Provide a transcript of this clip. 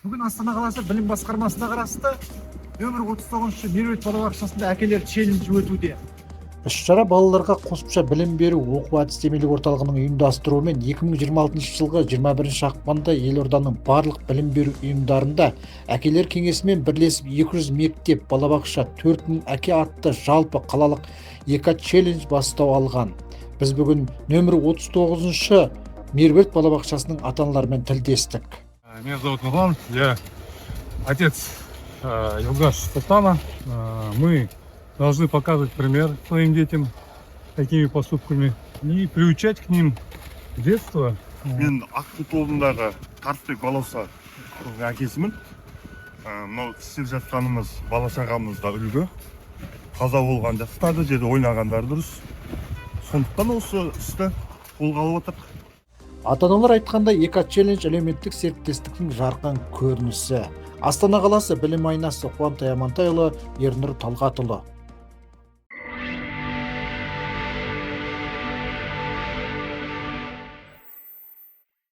Бүгін Астана қаласы білім басқармасына қарасты нөмір 39-шы Меруерт балабақшасында әкелер челленджі өтуде. Іс-шара балаларға қосымша білім беру оқу әдістемелік орталығының ұйымдастыруымен 2026 жылғы 21 ақпанда елорданың барлық білім беру ұйымдарында әкелер кеңесімен бірлесіп 200 мектеп балабақша 4000 әке атты жалпы қалалық челлендж бастау алған. Біз бүгін нөмір 39-шы Меруерт балабақшасының ата-аналарымен тілдестік. Меня зовут Нурлан, я отец Илгаш Султана. Мы должны показывать пример своим детям такими поступками и приучать к ним с детства. Мен Ақсу тобындағы Қарсыбек балауса әкесімін. Мынау істеп жатқанымыз бала-шағамызға үлгі. Қаза болған жастарды жерде ойнағандар дұрыс. Сондықтан осы істі қолға алып отырмық. Ата-аналар айтқанда челлендж әлеуметтік серіктестіктің жарқын көрінісі. Астана қаласы білім айнасы Қуантай Амантайұлы, Ернұр Талғатұлы.